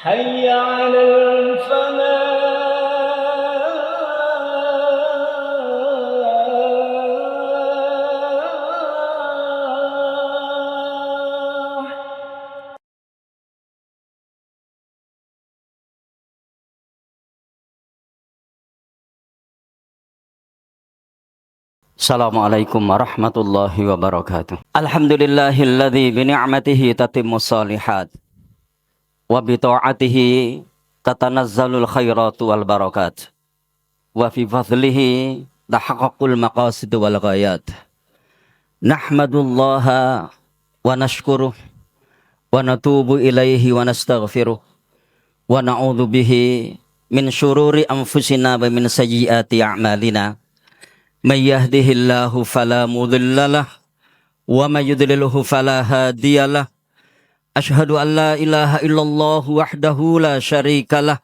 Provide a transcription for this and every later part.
حي على الفلاح. Assalamualaikum warahmatullahi wabarakatuh. Alhamdulillahilladzi bini'matihi tatimmus shalihat wa bi ta'atihi tatanazzalul khairatu wal barakat wa fi fadlihi tahaqqaqul maqasid wal ghayat. Nahmadullaha wa nashkuruh wa natubu ilaihi wa nastaghfiruh wa na'udzu bihi min syururi anfusina wa min sayyiati a'malina. May yahdihillahu fala mudhillalah wa may yudlilhu fala hadiyalah. Asyhadu an la ilaha illallah wahdahu la syarikalah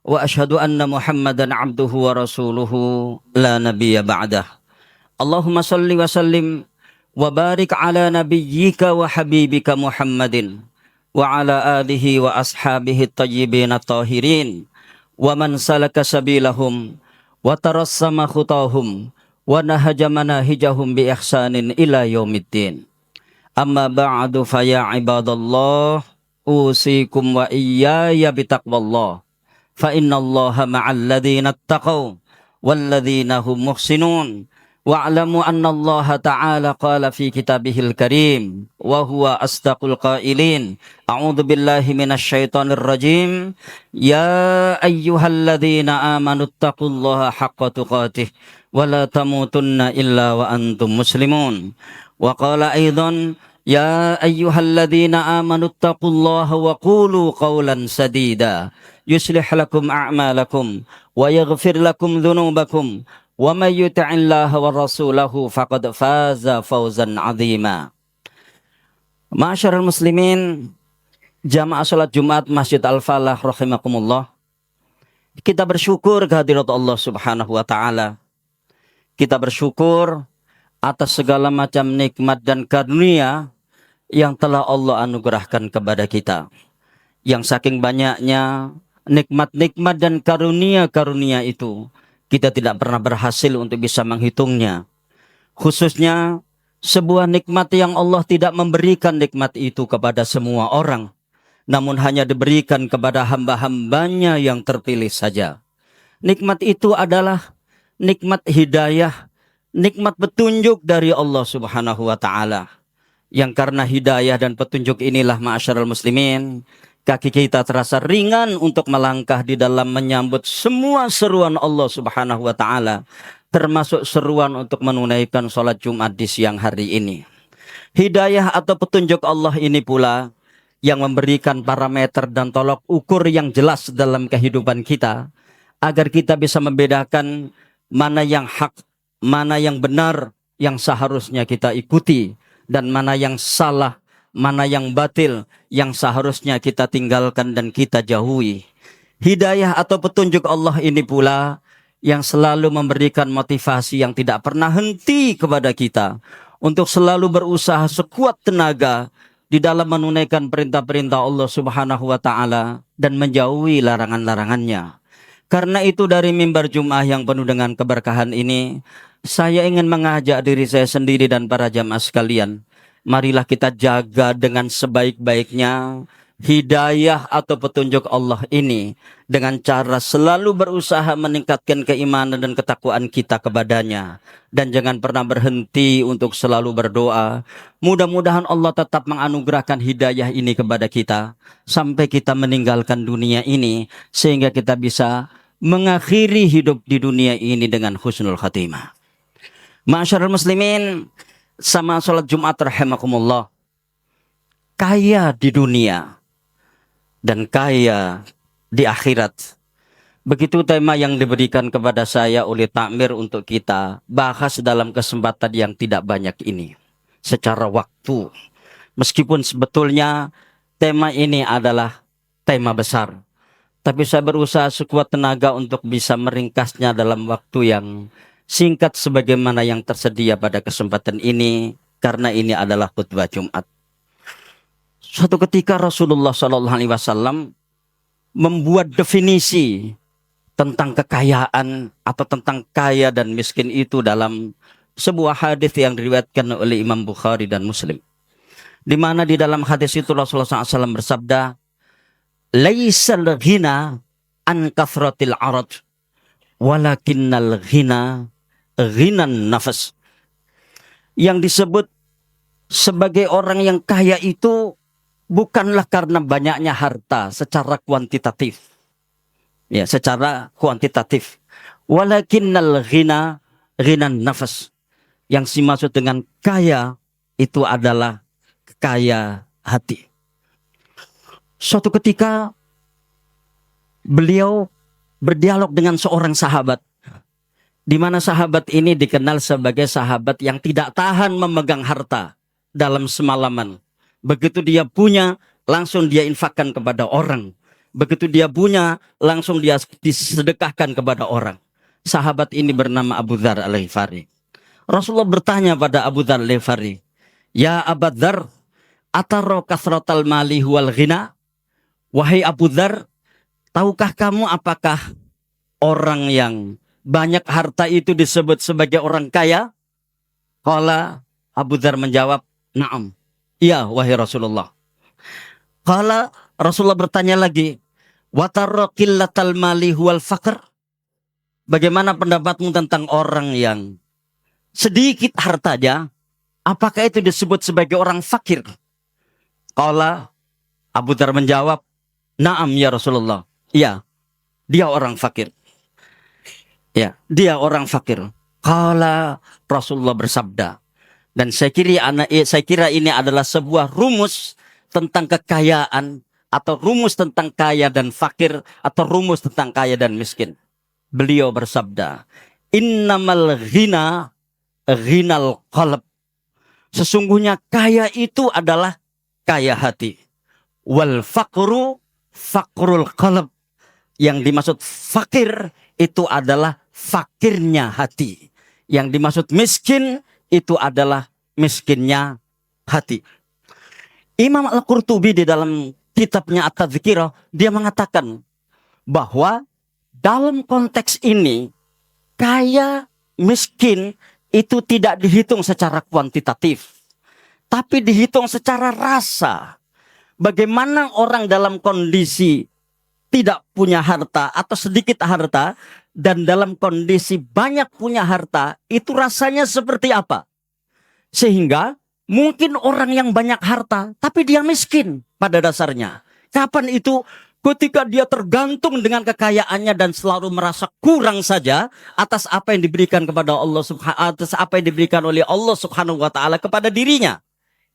wa asyhadu anna Muhammadan abduhu wa rasuluhu la nabiyya ba'dah. Allahumma salli wa sallim wa barik ala nabiyyika wa habibika Muhammadin wa ala alihi wa ashabihi at-tayyibin at-tahirin wa man salaka sabilahum wa tarassama khutahum wa nahaja manahijahum bi ihsanin ila yaumiddin. Amma ba'du fa ya ibadallah usikum wa iyaya bitaqwallah fa innallaha ma'al ladzina ittaqaw wal ladzina hum muhsinun wa'lamu annallaha ta'ala qala fi kitabihil karim wa huwa asdaqul qailin. A'udzu billahi minasy syaithanir rajim. Ya ayyuhalladzina amanu taqullaha haqqa tuqatih wa la tamutunna illa wa antum muslimun. Wa qala aidan ya ayyuhalladzina amanu taqullaha wa qulu qawlan sadida yuslih lakum a'malakum wa yaghfir lakum dhunubakum wa may yuti'illaha wa rasulahu faqad faza fawzan 'azima. Ma'asyiral muslimin, jamaah salat Jumat Masjid Al-Falah rahimakumullah. Kita bersyukur kehadirat Allah Subhanahu wa taala. Kita bersyukur atas segala macam nikmat dan karunia yang telah Allah anugerahkan kepada kita. Yang saking banyaknya nikmat-nikmat dan karunia-karunia itu, kita tidak pernah berhasil untuk bisa menghitungnya. Khususnya sebuah nikmat yang Allah tidak memberikan nikmat itu kepada semua orang, namun hanya diberikan kepada hamba-hambanya yang terpilih saja. Nikmat itu adalah nikmat hidayah, nikmat petunjuk dari Allah Subhanahu wa taala. Yang karena hidayah dan petunjuk inilah ma'asyiral muslimin, kaki kita terasa ringan untuk melangkah di dalam menyambut semua seruan Allah Subhanahu wa taala, termasuk seruan untuk menunaikan salat Jumat di siang hari ini. Hidayah atau petunjuk Allah ini pula yang memberikan parameter dan tolok ukur yang jelas dalam kehidupan kita, agar kita bisa membedakan mana yang hak, mana yang benar yang seharusnya kita ikuti, dan mana yang salah, mana yang batil yang seharusnya kita tinggalkan dan kita jauhi. Hidayah atau petunjuk Allah ini pula yang selalu memberikan motivasi yang tidak pernah henti kepada kita untuk selalu berusaha sekuat tenaga di dalam menunaikan perintah-perintah Allah Subhanahu wa taala dan menjauhi larangan-larangannya. Karena itu dari mimbar Jumat yang penuh dengan keberkahan ini, saya ingin mengajak diri saya sendiri dan para jamaah sekalian, marilah kita jaga dengan sebaik-baiknya hidayah atau petunjuk Allah ini dengan cara selalu berusaha meningkatkan keimanan dan ketakwaan kita kepadanya. Dan jangan pernah berhenti untuk selalu berdoa. Mudah-mudahan Allah tetap menganugerahkan hidayah ini kepada kita sampai kita meninggalkan dunia ini, sehingga kita bisa mengakhiri hidup di dunia ini dengan husnul khatimah. Ma'asyiral muslimin, sama salat Jumat rahimakumullah, kaya di dunia dan kaya di akhirat. Begitu tema yang diberikan kepada saya oleh takmir untuk kita bahas dalam kesempatan yang tidak banyak ini secara waktu. Meskipun sebetulnya tema ini adalah tema besar, tapi saya berusaha sekuat tenaga untuk bisa meringkasnya dalam waktu yang singkat sebagaimana yang tersedia pada kesempatan ini, karena ini adalah khutbah Jumat. Suatu ketika Rasulullah SAW membuat definisi tentang kekayaan atau tentang kaya dan miskin itu dalam sebuah hadis yang diriwayatkan oleh Imam Bukhari dan Muslim. Di mana di dalam hadis itu Rasulullah SAW bersabda, "Laisal ghina an kathratil arad, walakinnal ghina ghinan nafas." Yang disebut sebagai orang yang kaya itu bukanlah karena banyaknya harta secara kuantitatif. Ya, secara kuantitatif. Walakinnal ghina ghinan nafas. Yang dimaksud dengan kaya itu adalah kaya hati. Suatu ketika beliau berdialog dengan seorang sahabat, di mana sahabat ini dikenal sebagai sahabat yang tidak tahan memegang harta dalam semalaman. Begitu dia punya, langsung dia infakkan kepada orang. Begitu dia punya, langsung dia disedekahkan kepada orang. Sahabat ini bernama Abu Dzar Al-Ghifari. Rasulullah bertanya pada Abu Dzar Al-Ghifari, "Ya Abu Dzar, ataro kasratal mali huwal ghina?" Wahai Abu Dzar, tahukah kamu apakah orang yang banyak harta itu disebut sebagai orang kaya? Qala, Abu Dzar menjawab, "Na'am." Iya, wahai Rasulullah. Qala, Rasulullah bertanya lagi, "Wa tara qillatal mali huwal faqr?" Bagaimana pendapatmu tentang orang yang sedikit hartanya, apakah itu disebut sebagai orang fakir? Qala, Abu Dzar menjawab, "Na'am ya Rasulullah." Iya, dia orang fakir. Ya, dia orang fakir. Qala, Rasulullah bersabda, dan saya kira ini adalah sebuah rumus tentang kekayaan, atau rumus tentang kaya dan fakir, atau rumus tentang kaya dan miskin. Beliau bersabda, "Innamal ghina ghinal qalb." Sesungguhnya kaya itu adalah kaya hati. Wal faqru faqrul qalb. Yang dimaksud fakir itu adalah fakirnya hati. Yang dimaksud miskin itu adalah miskinnya hati. Imam Al-Qurtubi di dalam kitabnya At-Tadhkirah, dia mengatakan bahwa dalam konteks ini kaya miskin itu tidak dihitung secara kuantitatif, tapi dihitung secara rasa. Bagaimana orang dalam kondisi tidak punya harta atau sedikit harta, dan dalam kondisi banyak punya harta, itu rasanya seperti apa? Sehingga mungkin orang yang banyak harta, tapi dia miskin pada dasarnya. Kapan itu? Ketika dia tergantung dengan kekayaannya dan selalu merasa kurang saja atas apa yang diberikan kepada Allah atas apa yang diberikan oleh Allah Subhanahu wa taala kepada dirinya.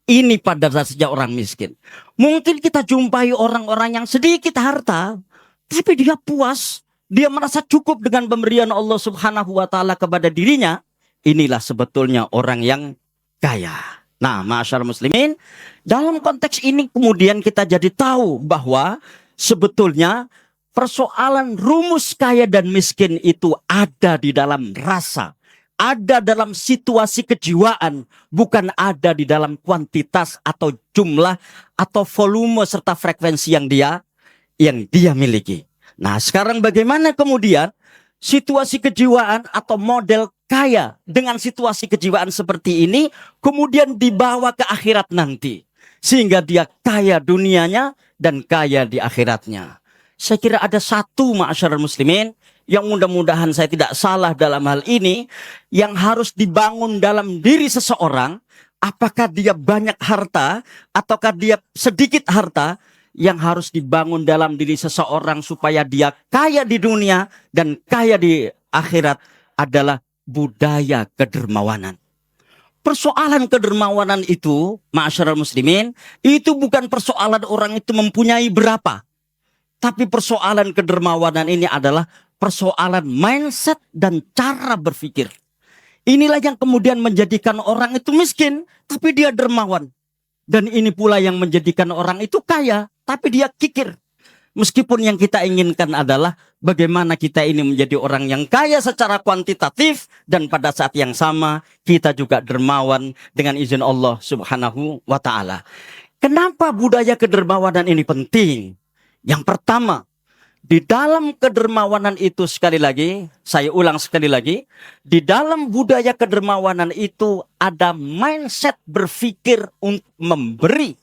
Ini pada dasarnya orang miskin. Mungkin kita jumpai orang-orang yang sedikit harta, tapi dia puas, dia merasa cukup dengan pemberian Allah Subhanahu wa taala kepada dirinya. Inilah sebetulnya orang yang kaya. Nah, ma'asyar muslimin, dalam konteks ini kemudian kita jadi tahu bahwa sebetulnya persoalan rumus kaya dan miskin itu ada di dalam rasa. Ada dalam situasi kejiwaan, bukan ada di dalam kuantitas atau jumlah atau volume serta frekuensi yang dia miliki. Nah, sekarang bagaimana kemudian situasi kejiwaan atau model kaya dengan situasi kejiwaan seperti ini kemudian dibawa ke akhirat nanti, sehingga dia kaya dunianya dan kaya di akhiratnya. Saya kira ada satu, ma'asyarul muslimin, yang mudah-mudahan saya tidak salah dalam hal ini, yang harus dibangun dalam diri seseorang, apakah dia banyak harta ataukah dia sedikit harta, yang harus dibangun dalam diri seseorang supaya dia kaya di dunia dan kaya di akhirat adalah budaya kedermawanan. Persoalan kedermawanan itu, ma'asyarul muslimin, itu bukan persoalan orang itu mempunyai berapa. Tapi persoalan kedermawanan ini adalah persoalan mindset dan cara berpikir. Inilah yang kemudian menjadikan orang itu miskin, tapi dia dermawan. Dan ini pula yang menjadikan orang itu kaya, tapi dia kikir. Meskipun yang kita inginkan adalah bagaimana kita ini menjadi orang yang kaya secara kuantitatif, dan pada saat yang sama kita juga dermawan dengan izin Allah Subhanahu wa ta'ala. Kenapa budaya kedermawanan ini penting? Yang pertama, Di dalam kedermawanan itu sekali lagi, saya ulang sekali lagi, di dalam budaya kedermawanan itu ada mindset berpikir untuk memberi,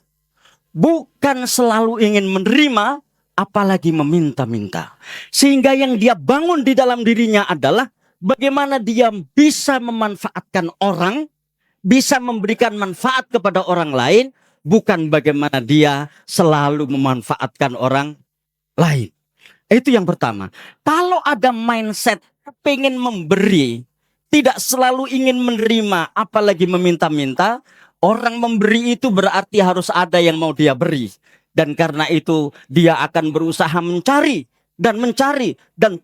bukan selalu ingin menerima, apalagi meminta-minta. Sehingga yang dia bangun di dalam dirinya adalah bagaimana dia bisa memanfaatkan orang, bisa memberikan manfaat kepada orang lain, bukan bagaimana dia selalu memanfaatkan orang lain. Itu yang pertama. Kalau ada mindset pengen memberi, tidak selalu ingin menerima, apalagi meminta-minta, orang memberi itu berarti harus ada yang mau dia beri. Dan karena itu dia akan berusaha mencari dan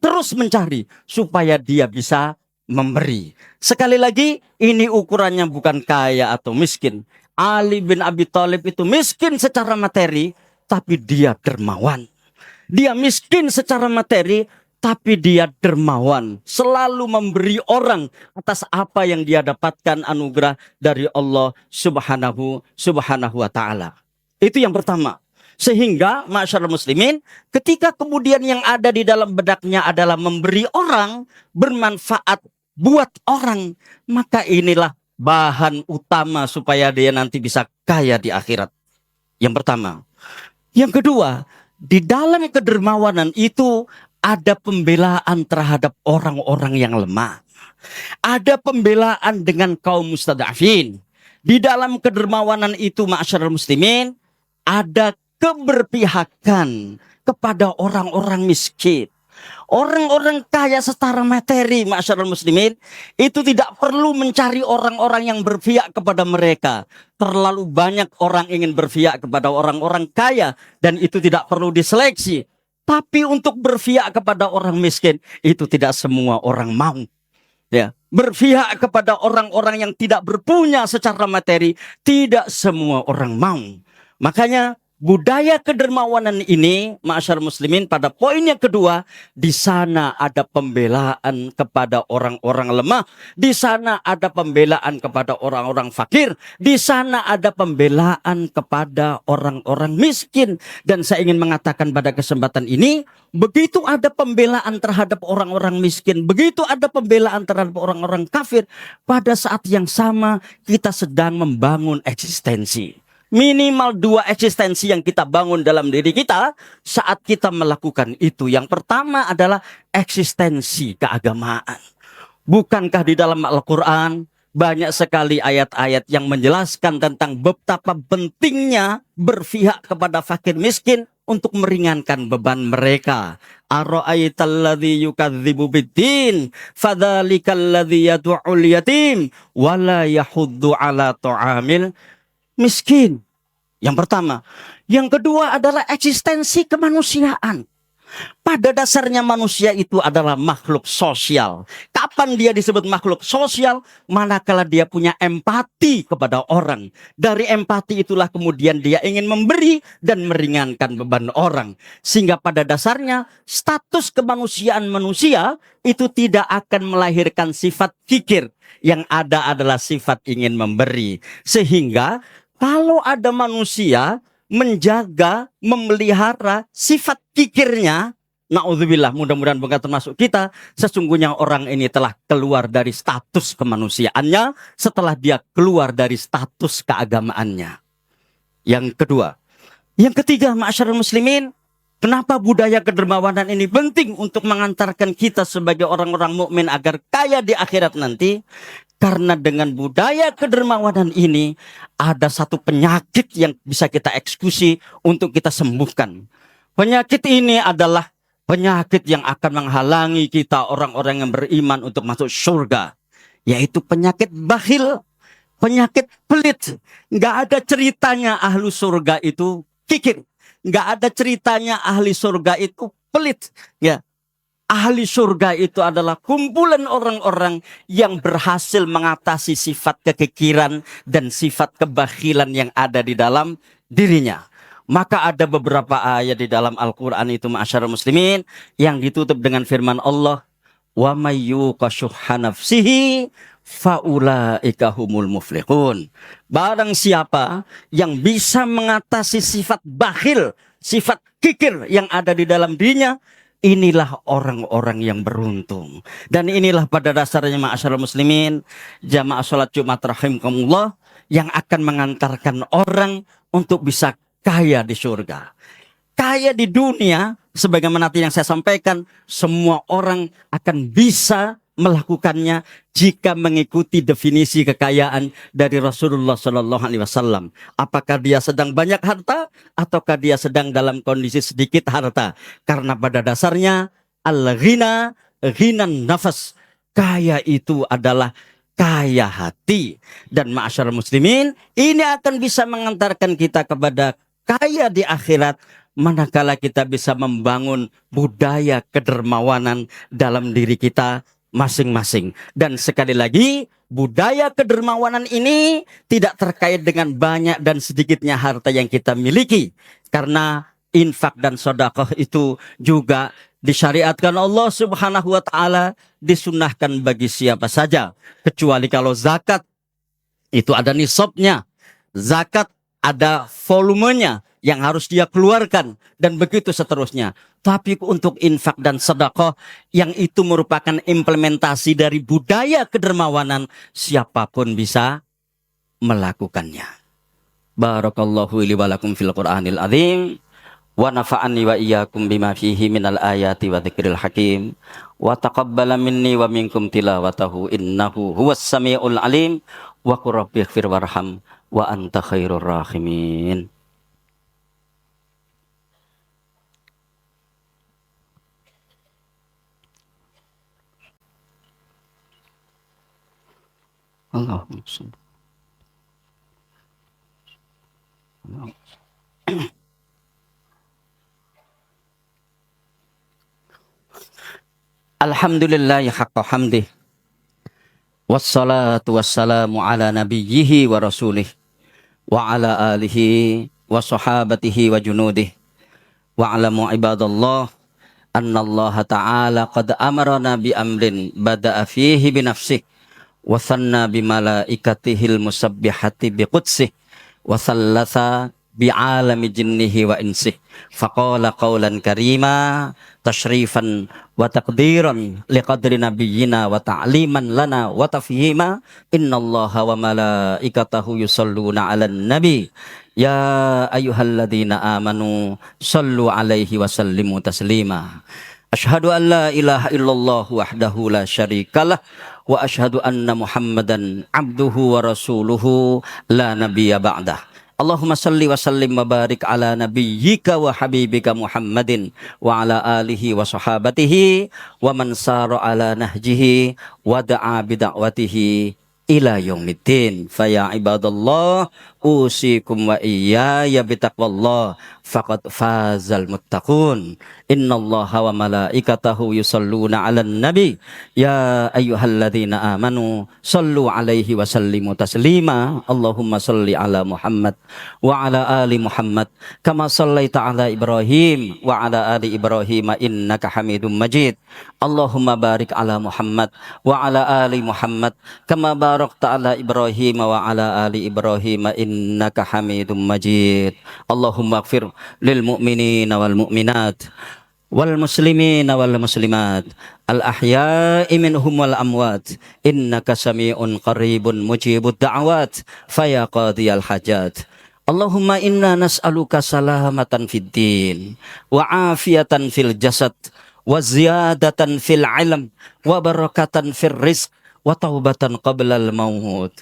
terus mencari supaya dia bisa memberi. Sekali lagi, ini ukurannya bukan kaya atau miskin. Ali bin Abi Thalib itu miskin secara materi, tapi dia dermawan. Dia miskin secara materi, tapi dia dermawan. Selalu memberi orang atas apa yang dia dapatkan anugerah dari Allah subhanahu wa ta'ala. Itu yang pertama. Sehingga, masyarakat muslimin, ketika kemudian yang ada di dalam bedaknya adalah memberi orang, bermanfaat buat orang, maka inilah bahan utama supaya dia nanti bisa kaya di akhirat. Yang pertama. Yang kedua, di dalam kedermawanan itu ada pembelaan terhadap orang-orang yang lemah. Ada pembelaan dengan kaum mustadafin. Di dalam kedermawanan itu, ma'asyiral muslimin, ada keberpihakan kepada orang-orang miskin. Orang-orang kaya secara materi, ma'asyiral muslimin, itu tidak perlu mencari orang-orang yang berpihak kepada mereka. Terlalu banyak orang ingin berpihak kepada orang-orang kaya dan itu tidak perlu diseleksi. Tapi untuk berpihak kepada orang miskin, itu tidak semua orang mau. Ya, berpihak kepada orang-orang yang tidak berpunya secara materi, tidak semua orang mau. Makanya budaya kedermawanan ini, ma'asyar muslimin, pada poin yang kedua, di sana ada pembelaan kepada orang-orang lemah, di sana ada pembelaan kepada orang-orang fakir, di sana ada pembelaan kepada orang-orang miskin. Dan saya ingin mengatakan pada kesempatan ini, begitu ada pembelaan terhadap orang-orang miskin, begitu ada pembelaan terhadap orang-orang kafir, pada saat yang sama kita sedang membangun eksistensi. Minimal 2 eksistensi yang kita bangun dalam diri kita saat kita melakukan itu. Yang pertama adalah eksistensi keagamaan. Bukankah di dalam Al-Quran banyak sekali ayat-ayat yang menjelaskan tentang betapa pentingnya berpihak kepada fakir miskin untuk meringankan beban mereka. Ara'aitalladzi yukadzibu biddin fadzalikal yad'ul yatim wala yahuddu ala ta'amil miskin. Yang pertama. Yang kedua adalah eksistensi kemanusiaan. Pada dasarnya manusia itu adalah makhluk sosial. Kapan dia disebut makhluk sosial? Manakala dia punya empati kepada orang. Dari empati itulah kemudian dia ingin memberi dan meringankan beban orang. Sehingga pada dasarnya status kemanusiaan manusia itu tidak akan melahirkan sifat kikir. Yang ada adalah sifat ingin memberi. Sehingga kalau ada manusia menjaga, memelihara sifat kikirnya, na'udzubillah, mudah-mudahan bukan termasuk kita, sesungguhnya orang ini telah keluar dari status kemanusiaannya setelah dia keluar dari status keagamaannya. Yang kedua. Yang ketiga, ma'asyarul muslimin, kenapa budaya kedermawanan ini penting untuk mengantarkan kita sebagai orang-orang mukmin agar kaya di akhirat nanti? Karena dengan budaya kedermawanan ini ada satu penyakit yang bisa kita eksekusi untuk kita sembuhkan. Penyakit ini adalah penyakit yang akan menghalangi kita orang-orang yang beriman untuk masuk surga. Yaitu penyakit bakhil, penyakit pelit. Nggak ada ceritanya ahlu surga itu kikir. Nggak ada ceritanya ahli surga itu pelit. Ya. Ahli surga itu adalah kumpulan orang-orang yang berhasil mengatasi sifat kekikiran dan sifat kebakhilan yang ada di dalam dirinya. Maka ada beberapa ayat di dalam Al-Quran itu, ma'asyarul muslimin, yang ditutup dengan firman Allah, wa may yuqa syuhha nafsihi faulaika humul muflihun. Barang siapa yang bisa mengatasi sifat bakhil, sifat kikir yang ada di dalam dirinya, inilah orang-orang yang beruntung. Dan inilah pada dasarnya ma'asyiral muslimin, jamaah salat Jumat rahimakumullah, yang akan mengantarkan orang untuk bisa kaya di surga. Kaya di dunia, sebagaimana tadi yang saya sampaikan, semua orang akan bisa melakukannya jika mengikuti definisi kekayaan dari Rasulullah Shallallahu Alaihi Wasallam. Apakah dia sedang banyak harta ataukah dia sedang dalam kondisi sedikit harta? Karena pada dasarnya al-ghina ghinan nafas. Kaya itu adalah kaya hati. Dan ma'asyar muslimin, ini akan bisa mengantarkan kita kepada kaya di akhirat, manakala kita bisa membangun budaya kedermawanan dalam diri kita masing-masing. Dan sekali lagi, budaya kedermawanan ini tidak terkait dengan banyak dan sedikitnya harta yang kita miliki. Karena infak dan sedekah itu juga disyariatkan Allah Subhanahu wa taala, disunahkan bagi siapa saja, kecuali kalau zakat itu ada nisabnya. Zakat ada volumenya yang harus dia keluarkan, dan begitu seterusnya. Tapi untuk infak dan sedekah yang itu merupakan implementasi dari budaya kedermawanan, siapapun bisa melakukannya. Barakallahu li wa lakum fil Qur'anil azim, wa nafa'ani wa iyyakum bima fihi minal ayati wa dzikril hakim, wa taqabbala minni wa minkum tilawatahu innahu huwas samiul alim, wa qur rabbighfir warham wa anta khairur rahimin. Allahumma shalli. Alhamdulillah haqqa hamdih, wassalatu wassalamu ala nabiyyihi wa rasulih, wa ala alihi wa sahabatihi wa junudih, wa alamu ibadallah anna Allah ta'ala qad amarana bi amrin bada'a fihi bi nafsih wa sanna bi malaikatihil musabbihati bi qudsih wa sallatha bi alami jinnihi wa insih faqala qawlan karima tashrifan wa taqdiran liqadri nabiyyina wa ta'liman lana wa tafhima innallaha wa malaikatahu yusalluna 'alan nabi ya ayyuhalladzina amanu sallu 'alaihi wa sallimu taslima. Asyhadu an la ilaha illallah wahdahu la syarikalah wa asyhadu anna Muhammadan abduhu wa rasuluhu la nabiyya ba'dah. Allahumma salli wa sallim wa barik ala nabiyyika wa habibika Muhammadin wa ala alihi wa sahabatihi wa man sara ala nahjihi wa da'a bida'watihi ila yaumiddin. Fa ya ibadallah usikum wa iyaya bitaqwallah faqad fazal muttaqun. Innallaha wa malaikatahu yusalluna 'alan nabi ya ayyuhalladzina amanu sallu 'alaihi wa sallimu taslima. Allahumma salli ala Muhammad wa ala ali Muhammad kama sallaita ala Ibrahim wa ala ali Ibrahim innaka Hamidum Majid. Allahumma barik ala Muhammad wa ala ali Muhammad kama barakta ala Ibrahim wa ala ali Ibrahim innaka Hamidum Majid. Allahumma ighfir lil mu'minina wal mu'minat wal muslimina wal muslimat al ahya'i minhum wal amwat innaka sami'un qaribun mujibud da'awat faya qadiyal hajat. Allahumma inna nas'aluka salamatan fid din wa afiyatan fil jasad wa ziyadatan fil ilm wa barakatan fil rizq wa taubatan qablal maut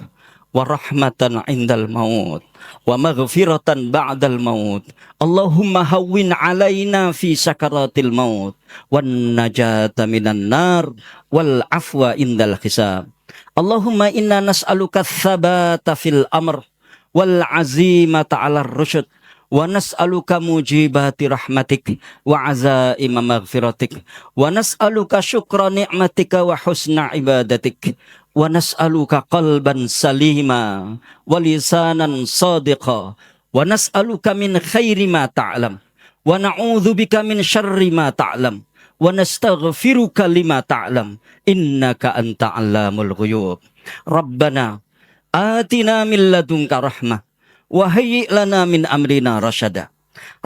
wa rahmatan indal maut wa maghfiratan ba'dal maut. Allahumma hawwin alaina fi sakaratil maut wan najata minan nar wal afwa indal hisab. Allahumma inna nas'aluka tsabata fil amr wal azimata 'alar rusyd wa nas'aluka mujibati rahmatik wa azaima maghfiratik wa nas'aluka syukra ni'matika wa husna ibadatik wa nas'aluka qalban salima wa lisanan sadiqa wa nas'aluka min khairi ma ta'lam wa na'udzubika min syarri ma ta'lam wa nastaghfiruka lima ta'lam innaka anta 'allamul ghuyub. Rabbana atina min ladunka rahmah wa hayyi' lana min amrina rasyada.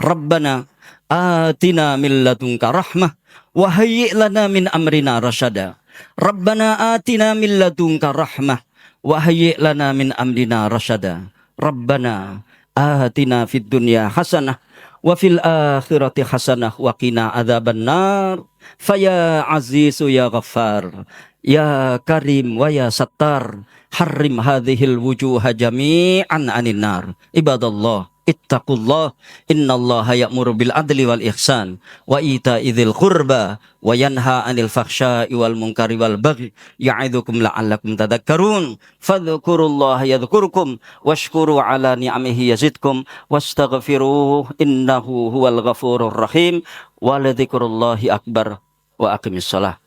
Rabbana atina min ladunka rahmah wa hayyi' lana min amrina rasyada. Rabbana atina min ladunka rahmah wa hayyi' lana min amrina rasyada. Rabbana atina fid dunya hasanah wa fil akhirati hasanah wa qina adzabannar. Faya azizu ya ghaffar ya karim wa ya sattar harrim hadhil wujuha jami'an anin nar. Ibadallah ittaqullah innallaha ya'muru bil adli wal ihsan wa ita'i dzil qurba wa yanha 'anil fahsya'i wal munkari wal baghi ya'idzukum la'allakum tadhakkarun. Fadhkurullaha yadhkurkum washkuru 'ala ni'amihi yazidkum wastaghfiruhu innahu huwal ghafurur rahim. Wa la dzikrullahi akbar wa aqimissalah.